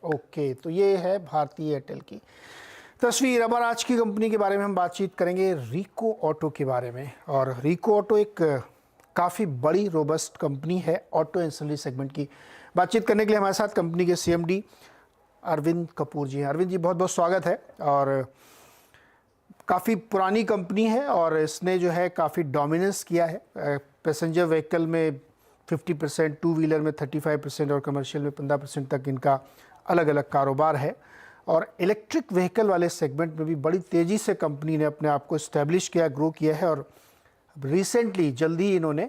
Okay, तो ये है भारतीय एयरटेल की तस्वीर। अब आज की कंपनी के बारे में हम बातचीत करेंगे, रिको ऑटो के बारे में। और रिको ऑटो एक काफ़ी बड़ी रोबस्ट कंपनी है ऑटो एंसिलरी सेगमेंट की। बातचीत करने के लिए हमारे साथ कंपनी के सीएमडी अरविंद कपूर जी हैं। अरविंद जी, बहुत बहुत स्वागत है। और काफ़ी पुरानी कंपनी है और इसने जो है काफ़ी डोमिनेंस किया है। पैसेंजर व्हीकल में 50%, टू व्हीलर में 35% और कमर्शियल में 15% तक इनका अलग अलग कारोबार है। और इलेक्ट्रिक व्हीकल वाले सेगमेंट में भी बड़ी तेज़ी से कंपनी ने अपने आप को इस्टेब्लिश किया, ग्रो किया है। और रिसेंटली जल्दी ही इन्होंने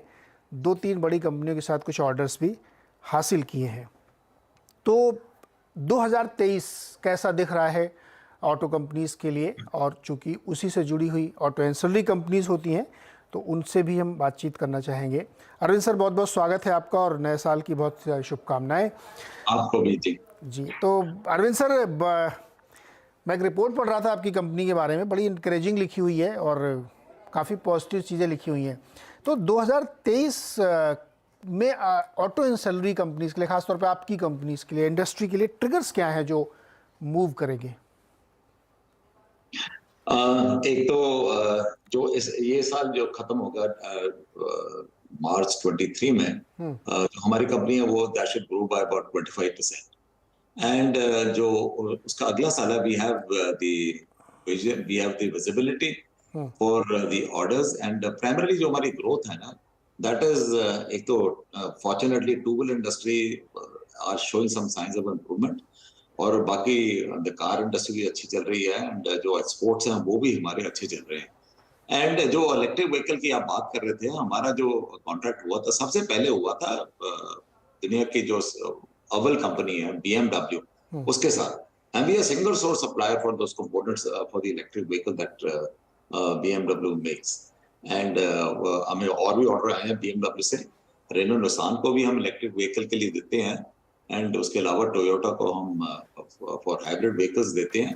2-3 बड़ी कंपनियों के साथ कुछ ऑर्डर्स भी हासिल किए हैं। तो 2023 कैसा दिख रहा है ऑटो कंपनीज़ के लिए? और चूंकि उसी से जुड़ी हुई ऑटो एंसिलरी कंपनीज़ होती हैं तो उनसे भी हम बातचीत करना चाहेंगे। अरविंद सर, बहुत बहुत स्वागत है आपका और नए साल की बहुत शुभकामनाएं। आपको भी जी। तो अरविंद सर, मैं एक रिपोर्ट पढ़ रहा था आपकी कंपनी के बारे में, बड़ी इंकरेजिंग लिखी हुई है और काफ़ी पॉजिटिव चीज़ें लिखी हुई हैं। तो 2023 में ऑटो एंसिलरी कंपनीज के लिए, खासतौर पे आपकी कंपनीज के लिए, इंडस्ट्री के लिए ट्रिगर्स क्या हैं जो मूव करेंगे? एक तो जो ये साल जो खत्म होगा मार्च 23 में, जो हमारी कंपनी है वो that should grow by about 25%। And जो उसका अगला साल है, we have the visibility for the orders. And primarily जो हमारी ग्रोथ है ना, दैट इज एक तो fortunately two wheeler industry are showing some signs of improvement, और बाकी द कार इंडस्ट्री भी अच्छी चल रही है। एंड जो एक्सपोर्ट्स हैं वो भी हमारे अच्छे चल रहे हैं। एंड जो इलेक्ट्रिक व्हीकल की आप बात कर रहे थे, हमारा जो कॉन्ट्रैक्ट हुआ था सबसे पहले हुआ था दुनिया की जो अव्वल कंपनी है BMW, उसके साथ। And we are single source supplier for those components for the electric vehicle that BMW makes. And हमें और भी ऑर्डर आए हैं BMW से। रेनो निसान को भी हम इलेक्ट्रिक व्हीकल के लिए देते हैं, एंड उसके अलावा टोयोटा को हम फॉर हाइब्रिड व्हीकल्स देते हैं।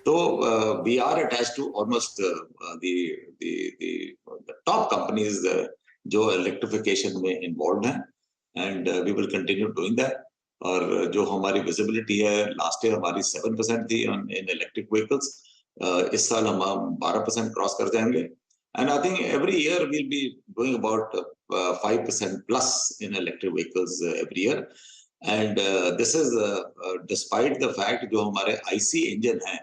तो we are attached to almost the top companies जो इलेक्ट्रिफिकेशन में इन्वॉल्व हैं, and we will continue doing that. और जो हमारी विजिबिलिटी है, लास्ट ईयर हमारी 7% थी इन इलेक्ट्रिक व्हीकल्स। इस साल हम 12% क्रॉस कर जाएंगे। And I think every year we'll be doing about 5% plus in electric vehicles every year. And this is despite the fact जो हमारे IC इंजन हैं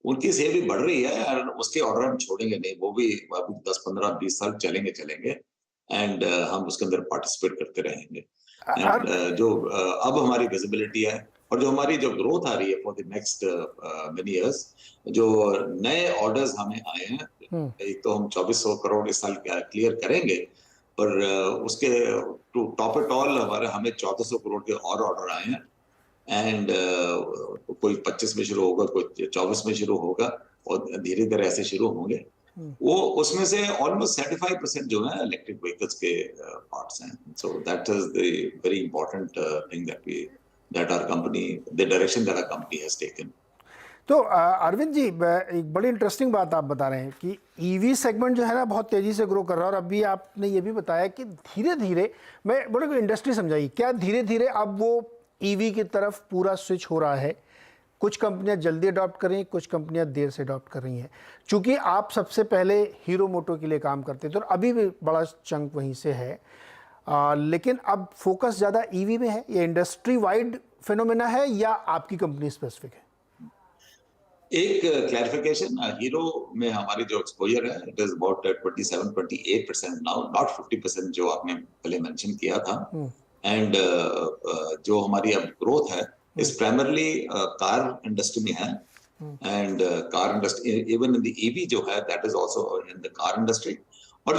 उनकी सेल भी बढ़ रही है, और उसके ऑर्डर हम छोड़ेंगे नहीं, वो भी 10-15-20 साल चलेंगे। एंड हम उसके अंदर पार्टिसिपेट करते रहेंगे। एंड जो अब हमारी विजिबिलिटी है और जो हमारी जो ग्रोथ आ रही है for the next many years, जो नए ऑर्डर्स हमें आए हैं, एक तो हम 2400 करोड़ इस साल क्लियर करेंगे, पर उसके टू टॉप इट ऑल हमें 1400 करोड़ के और ऑर्डर आए हैं। एंड कोई 25 में शुरू होगा, कोई 24 में शुरू होगा, और धीरे धीरे ऐसे शुरू होंगे। वो उसमें से ऑलमोस्ट 75% जो है इलेक्ट्रिक व्हीकल्स के पार्ट्स हैं। So that is the very important thing that our company, the direction that our company has taken. तो अरविंद जी, एक बड़ी इंटरेस्टिंग बात आप बता रहे हैं कि ईवी सेगमेंट जो है ना बहुत तेज़ी से ग्रो कर रहा है। और अभी आपने ये भी बताया कि धीरे धीरे, मैं बोले कोई इंडस्ट्री समझाइए, क्या धीरे धीरे अब वो ईवी की तरफ पूरा स्विच हो रहा है? कुछ कंपनियां जल्दी अडॉप्ट कर रही हैं, कुछ कंपनियां देर से अडॉप्ट कर रही हैं। चूंकि आप सबसे पहले हीरो मोटो के लिए काम करते थे और अभी भी बड़ा चंक वहीं से है, लेकिन अब फोकस ज़्यादा ईवी में है। ये इंडस्ट्री वाइड फिनोमेना है या आपकी कंपनी स्पेसिफिक है? एक क्लैरिफिकेशन, हीरो में हमारी जो एक्सपोजर है it is about 27-28% now, not 50% जो आपने पहले मेंशन किया था। एंड जो हमारी अब ग्रोथ है इस प्राइमरली कार इंडस्ट्री में है। And car industry even in the EV जो है that is also in the car industry. और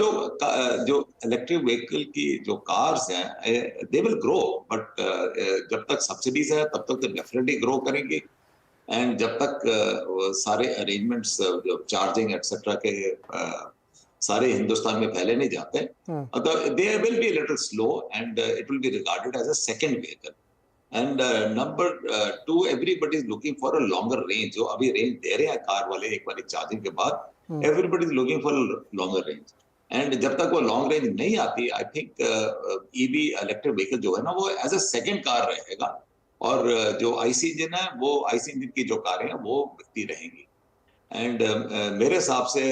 जो इलेक्ट्रिक व्हीकल की जो कार्स हैं दे विल ग्रो, बट जब तक सब्सिडीज है तब तक तो डेफिनेटली ग्रो करेंगी। एंड जब तक सारे अरेंजमेंट्स चार्जिंग एक्सेट्रा के सारे हिंदुस्तान में फैले नहीं जाते, they will be little slow and it will be regarded as a second vehicle. And number 2, everybody is looking for a longer range. जो अभी रेंज दे रहे हैं कार वाले एक बार चार्जिंग के बाद, everybody is looking for longer range. And जब तक वो लॉन्ग रेंज नहीं आती, I think EV electric vehicle जो है ना वो एज अ सेकंड कार रहेगा। और जो आईसी इंजन है वो आईसी इंजन की जो कारें हैं वो बिकती रहेंगी। एंड मेरे हिसाब से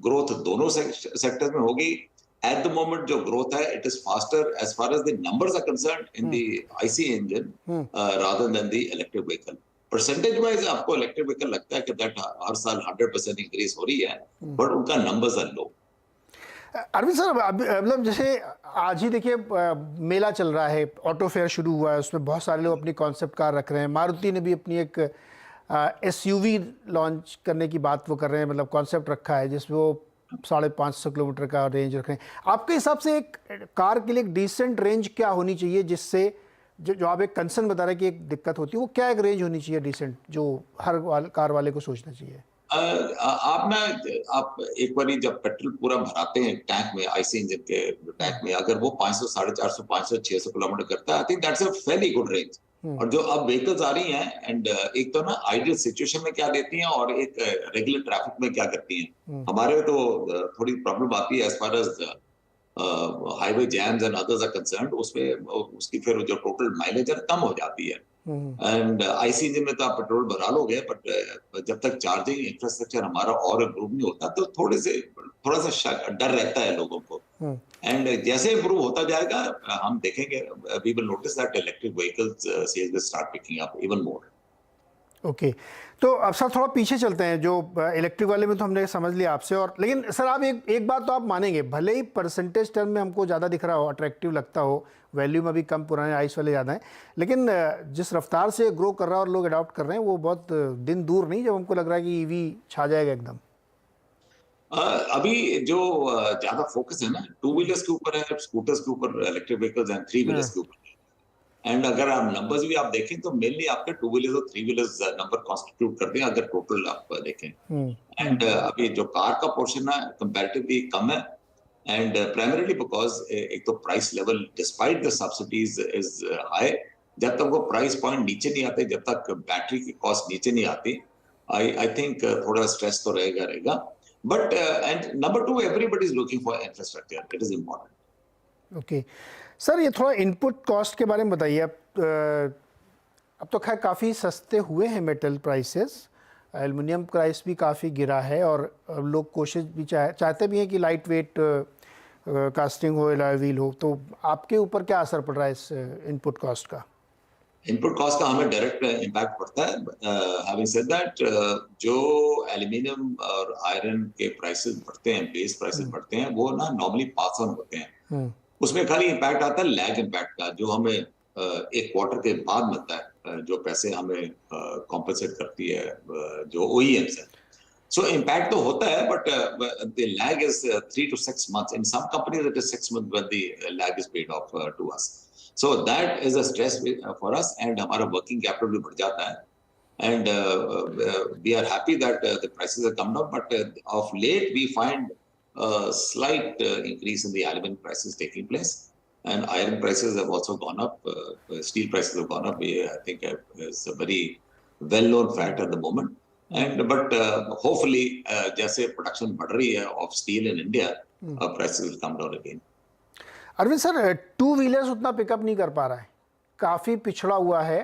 ग्रोथ दोनों सेक्टर में होगी। एट द मोमेंट जो ग्रोथ है it is faster as far as the numbers are concerned in the IC engine rather than the electric vehicle. Percentage wise आपको इलेक्ट्रिक व्हीकल लगता है कि दैट हर साल 100% इंक्रीज हो रही है, बट उनका numbers are low. Arvind sir, मतलब जैसे आज ही देखिए मेला चल रहा है, ऑटो फेयर शुरू हुआ है, उसमें बहुत सारे लोग अपनी कॉन्सेप्ट कार रख रहे हैं। मारुति ने भी अपनी एक एसयूवी लॉन्च करने की बात वो कर रहे हैं, मतलब कॉन्सेप्ट रखा है जिसमें वो 550 किलोमीटर का रेंज रख रहे हैं। आपके हिसाब से एक कार के लिए एक डिसेंट रेंज क्या होनी चाहिए, जिससे जो आप एक कंसर्न बता रहे हैं कि एक दिक्कत होती है, वो क्या एक रेंज होनी चाहिए डिसेंट, जो हर कार वाले को सोचना चाहिए? आप एक बार जब पेट्रोल पूरा भराते हैं टैंक में, आईसी इंजन के टैंक में, अगर वो 500, 450, 500, 600 किलोमीटर करता है, I think that's a fairly good range. और जो अब व्हीकल्स आ रही हैं एंड एक तो ना आइडियल सिचुएशन में क्या देती हैं और एक रेगुलर ट्रैफिक में क्या करती हैं। हमारे तो थोड़ी प्रॉब्लम आती है as far as highway jams and others are concerned, उसमें उसकी फिर जो टोटल माइलेज है कम हो जाती है। एंड आईसी इंजन में तो आप पेट्रोल भरा लोगे, बट जब तक चार्जिंग इंफ्रास्ट्रक्चर हमारा और इम्प्रूव नहीं होता तो थोड़ा सा डर रहता है लोगों को। एंड जैसे इम्प्रूव होता जाएगा हम देखेंगे, we will notice that electric vehicles sales will start picking up even more. Okay, तो अब सर थोड़ा पीछे चलते हैं। जो इलेक्ट्रिक वाले में तो हमने समझ लिया आपसे, और लेकिन सर आप एक बात तो आप मानेंगे, भले ही परसेंटेज टर्म में हमको ज़्यादा दिख रहा हो, अट्रैक्टिव लगता हो, वैल्यू में भी कम पुराने आइस वाले ज़्यादा हैं, लेकिन जिस रफ्तार से ग्रो कर रहा है और लोग अडॉप्ट कर रहे हैं, वो बहुत दिन दूर नहीं जब हमको लग रहा है कि ईवी छा जाएगा एकदम। अभी जो ज्यादा फोकस है ना टू व्हीलर्स के ऊपर है, स्कूटर्स के ऊपर, electric vehicles and three wheelers के ऊपर। एंड अगर आप नंबर्स भी आप देखें तो मेनली आपके टू व्हीलर्स और थ्री व्हीलर्स नंबर कॉन्स्टिट्यूट करते हैं अगर टोटल आप देखें। एंड अभी जो कार का पोर्शन है कंपैरेटिवली कम है, एंड प्राइमरीली बिकॉज एक तो price level despite the subsidies is high. जब तक वो प्राइस पॉइंट नीचे नहीं आते, जब तक बैटरी की कॉस्ट नीचे नहीं आती, आई थिंक थोड़ा स्ट्रेस तो रहेगा। But and number two, everybody is looking for infrastructure, it is important. Okay sir, ये थोड़ा इनपुट कॉस्ट के बारे में बताइए। अब तो खैर काफ़ी सस्ते हुए हैं मेटल प्राइसेस, एल्युमिनियम प्राइस भी काफ़ी गिरा है, और लोग कोशिश भी चाहते भी हैं कि लाइट वेट कास्टिंग हो, अलॉय व्हील हो। तो आपके ऊपर क्या असर पड़ रहा है इस इनपुट कॉस्ट का? इनपुट कॉस्ट का हमें डायरेक्ट इम्पैक्ट पड़ता है। हैविंग सेड दैट, जो एल्युमिनियम और आयरन के प्राइसेस बढ़ते हैं, बेस प्राइसेस बढ़ते हैं, वो ना नॉर्मली पास ऑन होते हैं। उसमें खाली इम्पैक्ट आता है लैग इम्पैक्ट का, जो हमें एक क्वार्टर के बाद मिलता है, जो पैसे हमें कॉम्पेंसेट करती है जो ओईएम्स है। सो इम्पैक्ट तो होता है, but the lag is 3 to 6 months. In some companies it is 6 months when the lag is paid off to us. So that is a stress for us, and हमारा working capital भी बढ़ जाता है। And we are happy that the prices have come down, but of late we find a slight increase in the aluminum prices taking place, and iron prices have also gone up. Steel prices have gone up. I think is a very well-known fact at the moment. And but hopefully, जैसे production बढ़ रही है of steel in India, prices will come down again. Arvind sir, two wheelers उतना pickup नहीं कर पा रहा है, काफ़ी पिछड़ा हुआ है,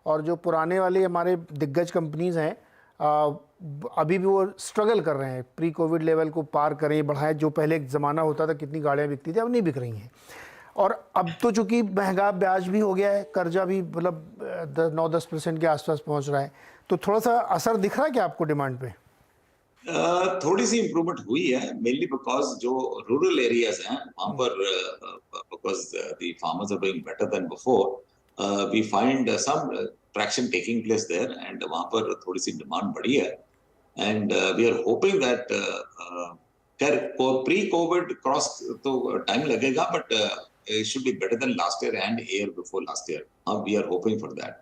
और जो पुराने वाले हमारे दिग्गज कंपनीज हैं अभी भी वो स्ट्रगल कर रहे हैं, प्री कोविड लेवल को पार करें, बढ़ाएं। जो पहले एक ज़माना होता था कितनी गाड़ियाँ बिकती थी, अब नहीं बिक रही हैं। और अब तो चूंकि महंगा ब्याज भी हो गया है, कर्जा भी मतलब 9-10% के आसपास पहुंच रहा है, तो थोड़ा सा असर दिख रहा है क्या आपको डिमांड पे? थोड़ी सी इम्प्रूवमेंट हुई है, मेनली बिकॉज जो रूरल एरियाज हैं वहां पर because the farmers are doing better than before, we find some traction taking place there, and वहां पर थोड़ी सी डिमांड बढ़ी है। And we are hoping that pre covid cross तो टाइम लगेगा, but it should be better than last year and year before last year. We are hoping for that.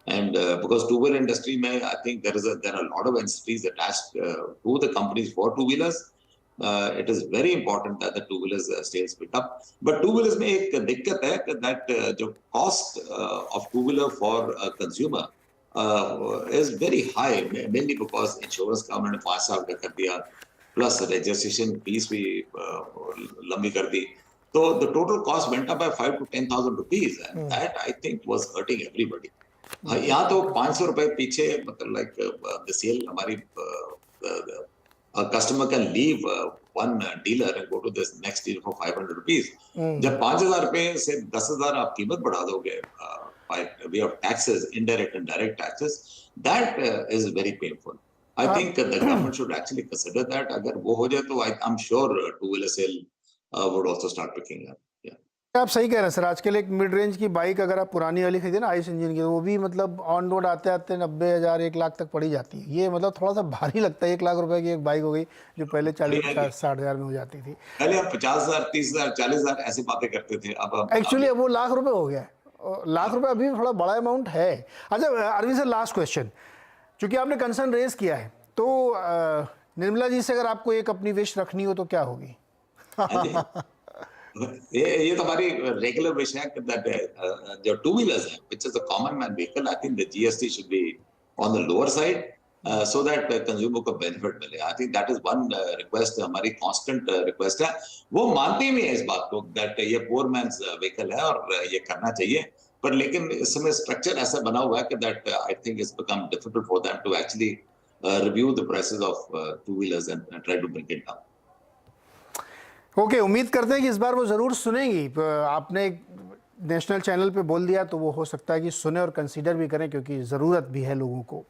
And because two-wheeler industry mein, I think there are a lot of entities attached to the companies for two-wheelers. It is very important that the two-wheelers sales pick up. But two-wheelers mein ek dikkat hai that jo cost of two-wheeler for a consumer is very high, mainly because insurance ka unhone 5 saal ka kar diya, plus registration fees bhi lambi kar di. So the total cost went up by 5,000 to 10,000 rupees, and that I think was hurting everybody. हाँ, यहाँ तो 500 रुपए पीछे, मतलब like the sale हमारी, customer can leave one dealer and go to this next dealer for 500 rupees. जब 5,000 रुपए से 10,000 आप कीमत बढ़ा दोगे by way of taxes, indirect and direct taxes, that is very painful. I think the government should actually consider that. अगर वो हो जाए तो I'm sure two-wheeler sale would also start picking up. Yeah. आप सही कह रहे हैं सर। आजकल एक मिड रेंज की बाइक अगर आप पुरानी वाली खरीदे ना आइस इंजन की, तो वो भी मतलब ऑन रोड आते आते 90,000 1 लाख तक पड़ी जाती है। ये मतलब थोड़ा सा भारी लगता है। 1 लाख रुपए की एक बाइक हो गई जो पहले 40-60,000 में हो जाती थी। पहले हम 50,000, 30,000, 40,000 ऐसी बातें करते थे। अब एक्चुअली अब वो लाख रुपए हो गया है। लाख रुपए अभी थोड़ा बड़ा अमाउंट है। अच्छा अरविंद सर, लास्ट क्वेश्चन, चूंकि आपने कंसर्न रेज किया है, तो निर्मला जी से अगर आपको एक अपनी विश रखनी हो तो क्या होगी? ये तो हमारी रेगुलर विश है कि दैट जो टू व्हीलर्स है, which is a common man vehicle, I think the GST should be on the lower side, so that consumer को बेनिफिट मिले। I think that is one request, हमारी constant request है। वो मानती भी है इस बात को दैट ये पुअर मैन्स व्हीकल है और ये करना चाहिए, पर लेकिन इसमें स्ट्रक्चर ऐसा बना हुआ है कि that I think it's become difficult for them to actually review the prices of two wheelers and try to bring it down. Okay, उम्मीद करते हैं कि इस बार वो ज़रूर सुनेंगी। आपने नेशनल चैनल पे बोल दिया तो वो हो सकता है कि सुने और कंसीडर भी करें, क्योंकि ज़रूरत भी है लोगों को।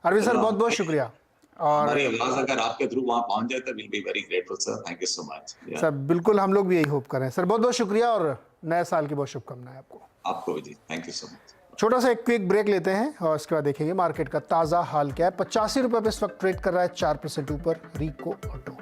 अरविंद सर, बहुत बहुत शुक्रिया। और हमारी आवाज अगर आपके थ्रू वहां पहुंच जाए तो will be very grateful sir. Thank you so much sir, बिल्कुल हम लोग भी यही होप करें। सर बहुत बहुत शुक्रिया और नए साल की बहुत शुभकामनाएं आपको। आपको भी जी, थैंक यू सो मच। छोटा सा एक क्विक ब्रेक लेते हैं और इसके बाद देखेंगे मार्केट का ताज़ा हाल क्या है। 85 रुपये पे इस वक्त ट्रेड कर रहा है 4% ऊपर रिको ऑटो।